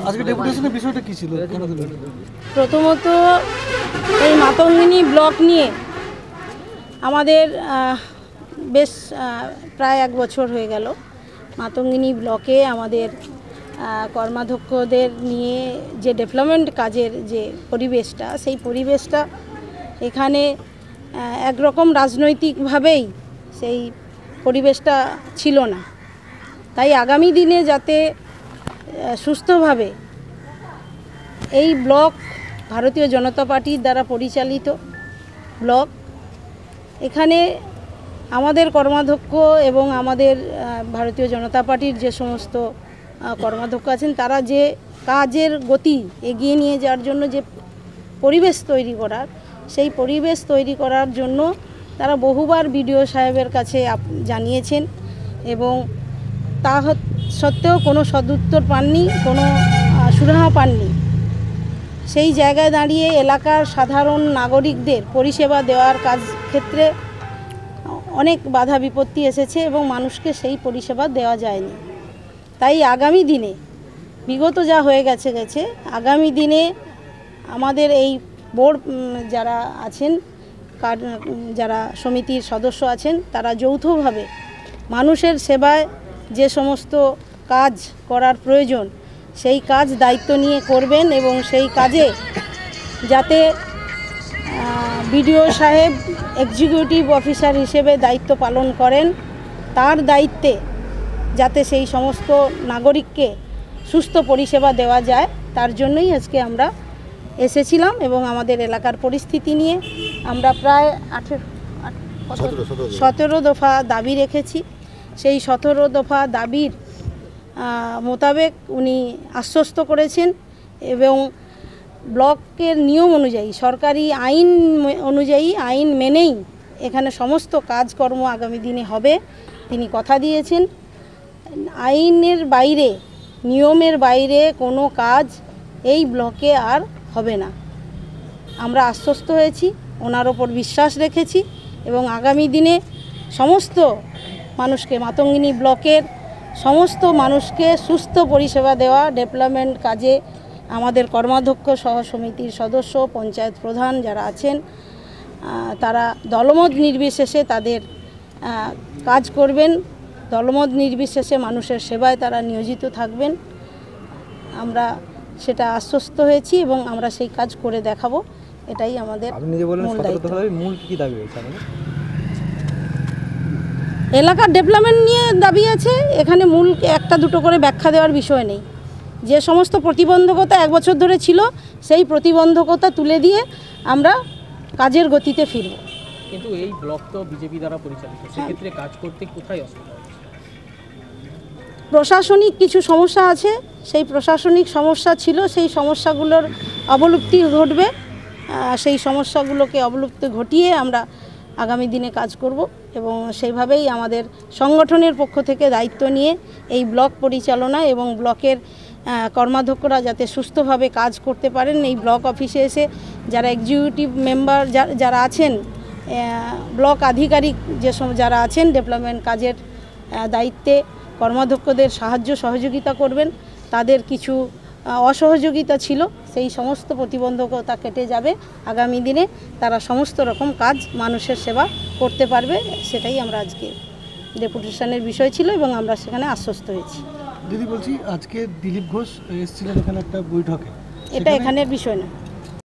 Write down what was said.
আজকে ডেপুটেশনের বিষয়টা কি ছিল? প্রথমত এই মাতঙ্গিনী ব্লক নিয়ে আমাদের বেশ প্রায় 1 বছর হয়ে গেল। মাতঙ্গিনী ব্লকে আমাদের কর্মাধ্যক্ষদের নিয়ে যে ডেভেলপমেন্ট কাজের যে পরিবেশটা, সেই পরিবেশটা এখানে একরকম রাজনৈতিকভাবেই সেই পরিবেশটা ছিল না। তাই আগামী দিনে যাতে সুস্থভাবে এই ব্লক ভারতীয় জনতা পার্টির দ্বারা পরিচালিত ব্লক, এখানে আমাদের কর্মাধ্যক্ষ এবং আমাদের ভারতীয় জনতা পার্টির যে সমস্ত কর্মাধ্যক্ষ আছেন, তারা যে কাজের গতি এগিয়ে নিয়ে যাওয়ার জন্য যে পরিবেশ তৈরি করার, সেই পরিবেশ তৈরি করার জন্য তারা বহুবার বিডিও সাহেবের কাছে জানিয়েছেন এবং তা সত্ত্বেও কোনো সদুত্তর পাননি, কোনো সুরাহা পাননি। সেই জায়গায় দাঁড়িয়ে এলাকার সাধারণ নাগরিকদের পরিষেবা দেওয়ার কাজ ক্ষেত্রে অনেক বাধা বিপত্তি এসেছে এবং মানুষকে সেই পরিষেবা দেওয়া যায়নি। তাই আগামী দিনে বিগত যা হয়ে গেছে আগামী দিনে আমাদের এই বোর্ড যারা আছেন, যারা সমিতির সদস্য আছেন, তারা যৌথভাবে মানুষের সেবায় যে সমস্ত কাজ করার প্রয়োজন সেই কাজ দায়িত্ব নিয়ে করবেন এবং সেই কাজে যাতে বিডিও সাহেব এক্সিকিউটিভ অফিসার হিসেবে দায়িত্ব পালন করেন, তার দায়িত্বে যাতে সেই সমস্ত নাগরিককে সুস্থ পরিষেবা দেওয়া যায়, তার জন্যই আজকে আমরা এসেছিলাম এবং আমাদের এলাকার পরিস্থিতি নিয়ে আমরা প্রায় 17 দফা দাবি রেখেছি। সেই 17 দফা দাবির মোতাবেক উনি আশ্বস্ত করেছেন এবং ব্লকের নিয়ম অনুযায়ী, সরকারি আইন অনুযায়ী, আইন মেনেই এখানে সমস্ত কাজকর্ম আগামী দিনে হবে তিনি কথা দিয়েছেন। আইনের বাইরে, নিয়মের বাইরে কোনো কাজ এই ব্লকে আর হবে না। আমরা আশ্বস্ত হয়েছি, ওনার ওপর বিশ্বাস রেখেছি এবং আগামী দিনে সমস্ত মানুষকে, মাতঙ্গিনী ব্লকের সমস্ত মানুষকে সুস্থ পরিষেবা দেওয়া, ডেভেলপমেন্ট কাজে আমাদের কর্মাধ্যক্ষ সহ সমিতির সদস্য, পঞ্চায়েত প্রধান যারা আছেন, তারা দলমত নির্বিশেষে তাদের কাজ করবেন, দলমত নির্বিশেষে মানুষের সেবায় তারা নিয়োজিত থাকবেন। আমরা সেটা আশ্বস্ত হয়েছি এবং আমরা সেই কাজ করে দেখাবো, এটাই আমাদের মূল দায়িত্ব। এলাকার ডেভেলপমেন্ট নিয়ে দাবি আছে, এখানে মূল 1-2 করে ব্যাখ্যা দেওয়ার বিষয় নেই। যে সমস্ত প্রতিবন্ধকতা 1 বছর ধরে ছিল, সেই প্রতিবন্ধকতা তুলে দিয়ে আমরা কাজের গতিতে ফিরব। কিন্তু এই ব্লক তো বিজেপি দ্বারা পরিচালিত, সেক্ষেত্রে কাজ করতে কোথায় অসুবিধা হচ্ছে? প্রশাসনিক কিছু সমস্যা আছে, সেই প্রশাসনিক সমস্যা ছিল, সেই সমস্যাগুলোর অবলুপ্তি ঘটবে। সেই সমস্যাগুলোকে অবলুপ্তি ঘটিয়ে আমরা আগামী দিনে কাজ করব এবং সেইভাবেই আমাদের সংগঠনের পক্ষ থেকে দায়িত্ব নিয়ে এই ব্লক পরিচালনা এবং ব্লকের কর্মাধ্যক্ষরা যাতে সুস্থভাবে কাজ করতে পারেন, এই ব্লক অফিসে এসে যারা এক্সিকিউটিভ মেম্বার যারা আছেন, ব্লক আধিকারিক যারা আছেন ডেভেলপমেন্ট কাজের দায়িত্বে, কর্মাধ্যক্ষদের সাহায্য সহযোগিতা করবেন। তাদের কিছু অসহযোগিতা ছিল, সেই সমস্ত প্রতিবন্ধকতা কেটে যাবে। আগামী দিনে তারা সমস্ত রকম কাজ মানুষের সেবা করতে পারবে, সেটাই আমরা আজকে ডেপুটেশনের বিষয় ছিল এবং আমরা সেখানে আশ্বস্ত হয়েছি। দিদি বলছি, আজকে দিলীপ ঘোষ এসেছিলেন এখানে একটা বৈঠকে, এটা এখানের বিষয় না।